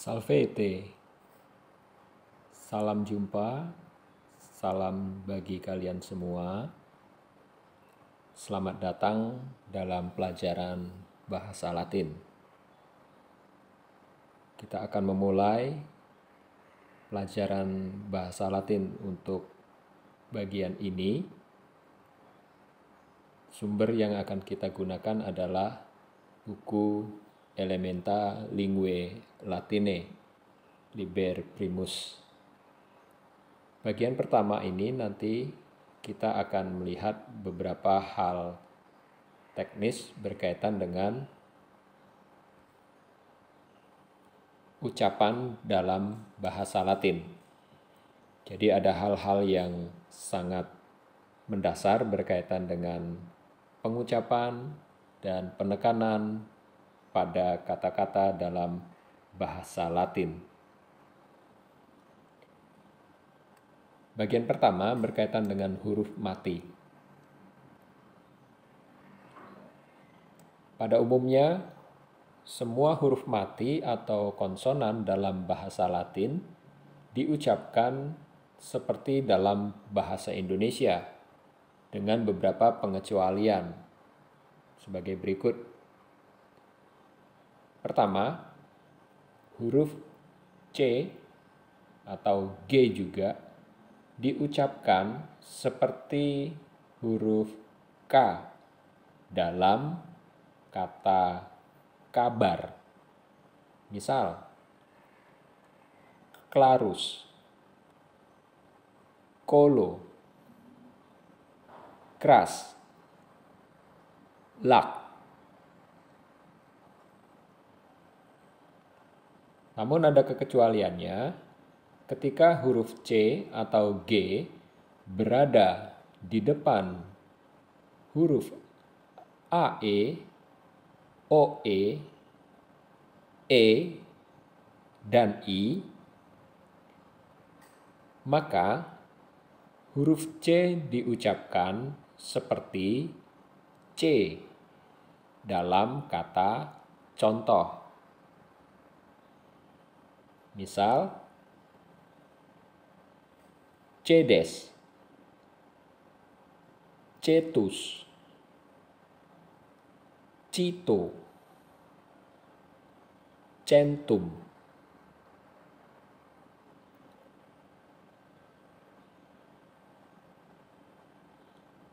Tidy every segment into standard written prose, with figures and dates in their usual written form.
Salvete, salam jumpa, salam bagi kalian semua. Selamat datang dalam pelajaran bahasa Latin. Kita akan memulai pelajaran bahasa Latin untuk bagian ini. Sumber yang akan kita gunakan adalah buku Elementa Lingue Latinae, Liber Primus. Bagian pertama ini nanti kita akan melihat beberapa hal teknis berkaitan dengan ucapan dalam bahasa Latin. Jadi ada hal-hal yang sangat mendasar berkaitan dengan pengucapan dan penekanan pada kata-kata dalam bahasa Latin. Bagian pertama berkaitan dengan huruf mati. Pada umumnya, semua huruf mati atau konsonan dalam bahasa Latin diucapkan seperti dalam bahasa Indonesia dengan beberapa pengecualian sebagai berikut. Pertama, huruf C atau G juga diucapkan seperti huruf K dalam kata kabar. Misal, clarus, colo, cras, lac. Namun ada kekecualiannya ketika huruf C atau G berada di depan huruf AE, OE, E, dan I, maka huruf C diucapkan seperti C dalam kata contoh. Misal, cedes, cetus, cito, centum.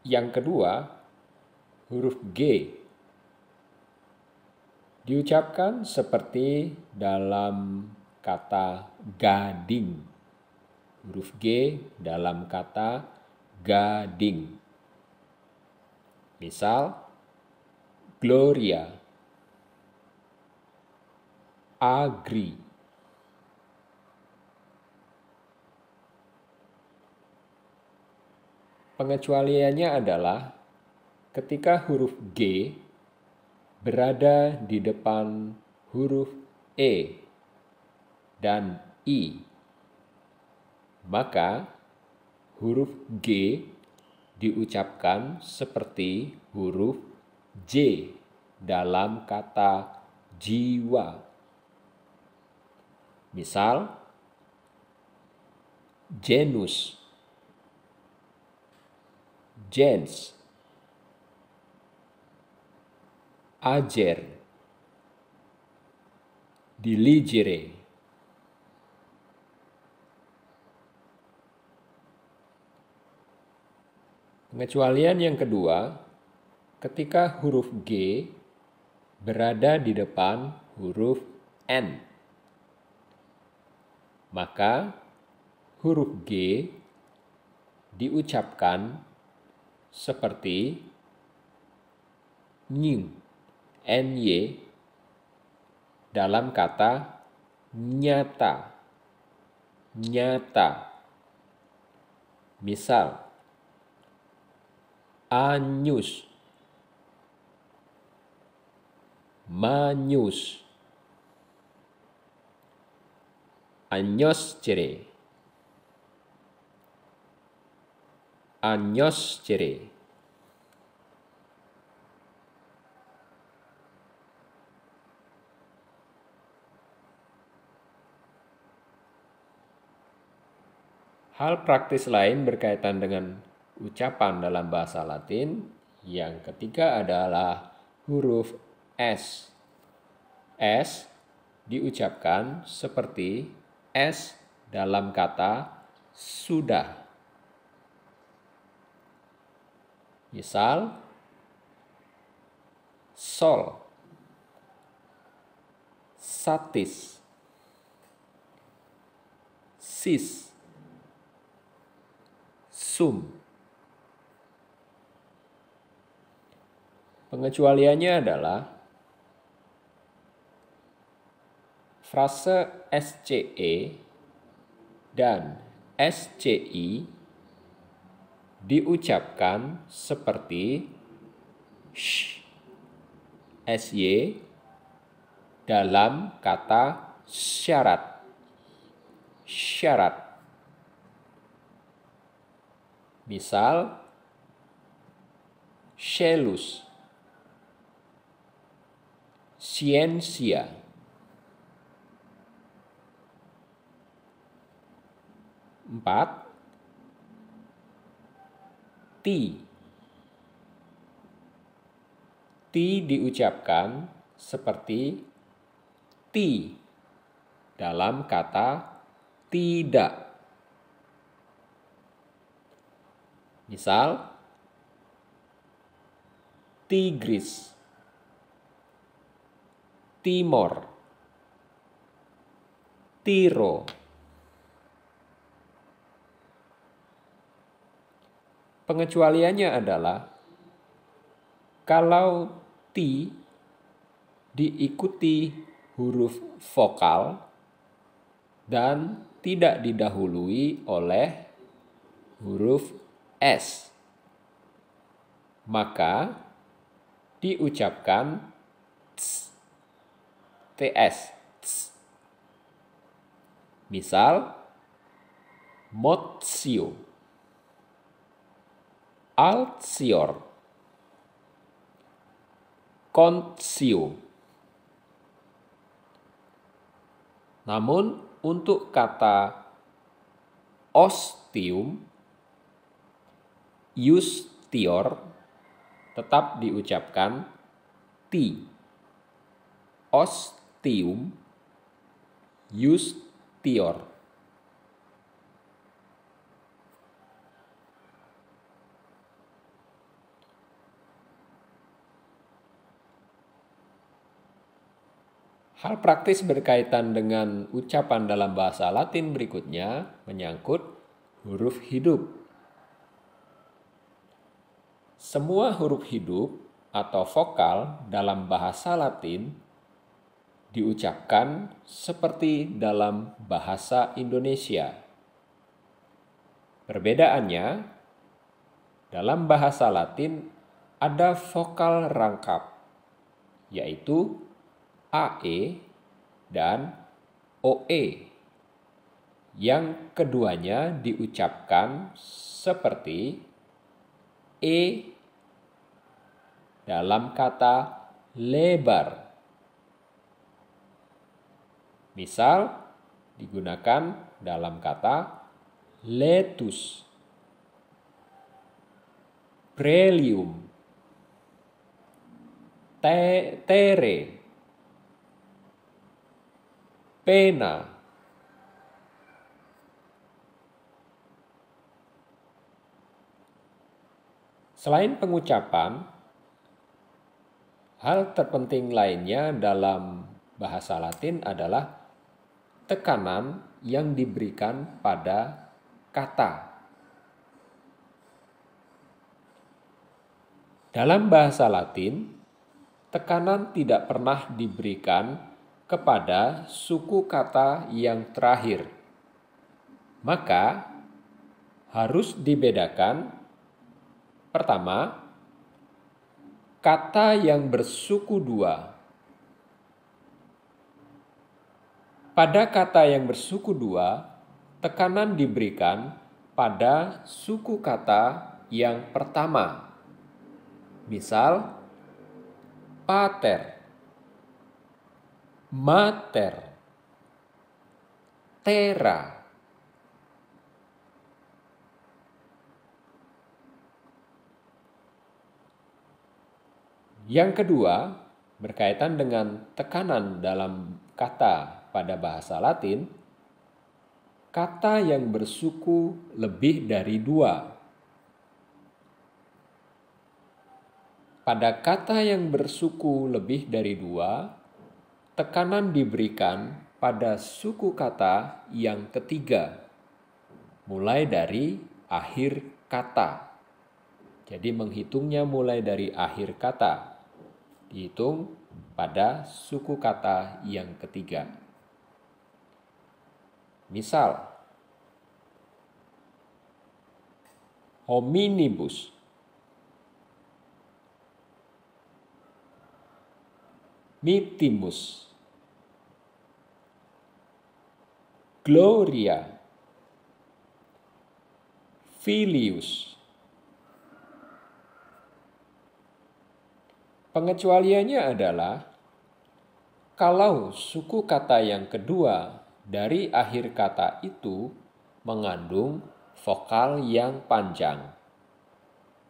Yang kedua, huruf G diucapkan seperti dalam kata gading. Huruf G dalam kata gading. Misal, gloria, agri. Pengecualiannya adalah ketika huruf G berada di depan huruf E dan I, maka huruf G diucapkan seperti huruf J dalam kata jiwa. Misal, genus, gens, ager, diligere. Pengecualian yang kedua, ketika huruf G berada di depan huruf N, maka huruf G diucapkan seperti ny, ny dalam kata nyata, nyata. Misal, anyus, manyus, anyoscere, anyoscere. Hal praktis lain berkaitan dengan ucapan dalam bahasa Latin. Yang ketiga adalah huruf S. S diucapkan seperti S dalam kata sudah. Misal, sol, satis, sis, sum. Pengecualiannya adalah frase SCE dan SCI diucapkan seperti sh, SY dalam kata syarat. Syarat. Misal, shelus, ciencia. Empat, ti. Ti diucapkan seperti ti dalam kata tidak. Misal, Tigris, Timor, Tiro. Pengecualiannya adalah kalau ti diikuti huruf vokal dan tidak didahului oleh huruf S, maka diucapkan ts, ts. Misal, motsio, altsior, kontsio. Namun untuk kata ostium, iustior tetap diucapkan ti. Ostium, iustior. Hal praktis berkaitan dengan ucapan dalam bahasa Latin berikutnya menyangkut huruf hidup. Semua huruf hidup atau vokal dalam bahasa Latin diucapkan seperti dalam bahasa Indonesia. Perbedaannya, dalam bahasa Latin ada vokal rangkap, yaitu AE dan OE, yang keduanya diucapkan seperti E dalam kata lebar. Misal digunakan dalam kata letus, prelium, tere, pena. Selain pengucapan, hal terpenting lainnya dalam bahasa Latin adalah tekanan yang diberikan pada kata. Dalam bahasa Latin, tekanan tidak pernah diberikan kepada suku kata yang terakhir. Maka harus dibedakan. Pertama, kata yang bersuku dua. Pada kata yang bersuku dua, tekanan diberikan pada suku kata yang pertama. Misal, pater, mater, terra. Yang kedua, berkaitan dengan tekanan dalam kata pada bahasa Latin, kata yang bersuku lebih dari dua. Pada kata yang bersuku lebih dari dua, tekanan diberikan pada suku kata yang ketiga, mulai dari akhir kata. Jadi menghitungnya mulai dari akhir kata, dihitung pada suku kata yang ketiga. Misal, hominibus, mitimus, gloria, filius. Pengecualiannya adalah kalau suku kata yang kedua dari akhir kata itu mengandung vokal yang panjang,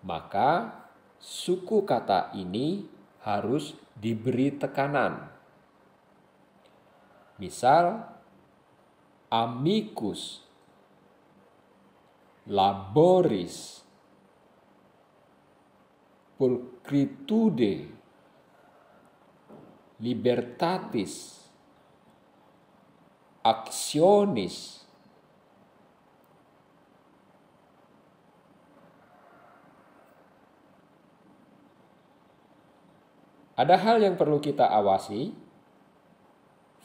maka suku kata ini harus diberi tekanan. Misal, amicus, laboris, pulchritude, libertatis, actionis. Ada hal yang perlu kita awasi.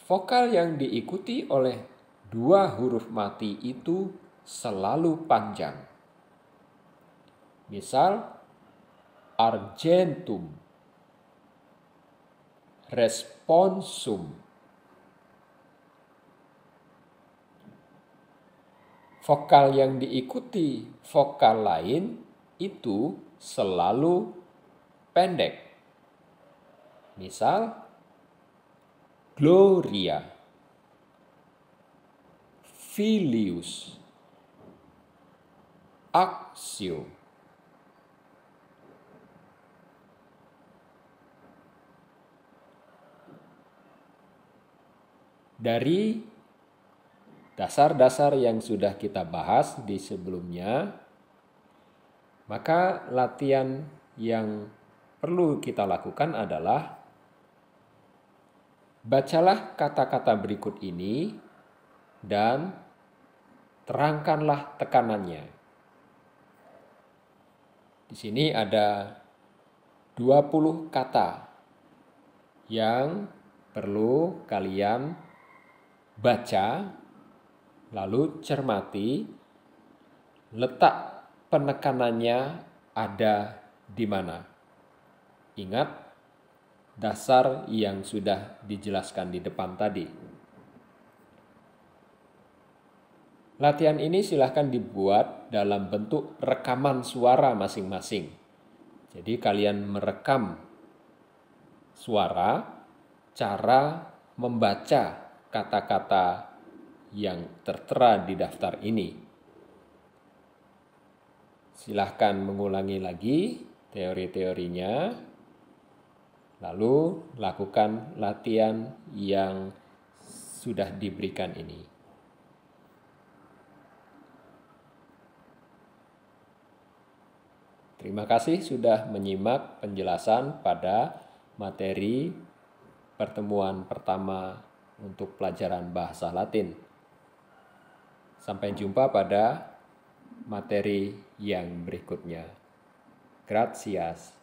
Vokal yang diikuti oleh dua huruf mati itu selalu panjang. Misal, argentum, responsum. Vokal yang diikuti vokal lain itu selalu pendek. Misal, gloria, filius, actio. Dari dasar-dasar yang sudah kita bahas di sebelumnya, maka latihan yang perlu kita lakukan adalah bacalah kata-kata berikut ini dan terangkanlah tekanannya. Di sini ada 20 kata yang perlu kalian baca, lalu cermati letak penekanannya ada di mana. Ingat dasar yang sudah dijelaskan di depan tadi. Latihan ini silahkan dibuat dalam bentuk rekaman suara masing-masing. Jadi kalian merekam suara, cara membaca kata-kata yang tertera di daftar ini. Silahkan mengulangi lagi teori-teorinya. Lalu lakukan latihan yang sudah diberikan ini. Terima kasih sudah menyimak penjelasan pada materi pertemuan pertama untuk pelajaran bahasa Latin. Sampai jumpa pada materi yang berikutnya. Gratias.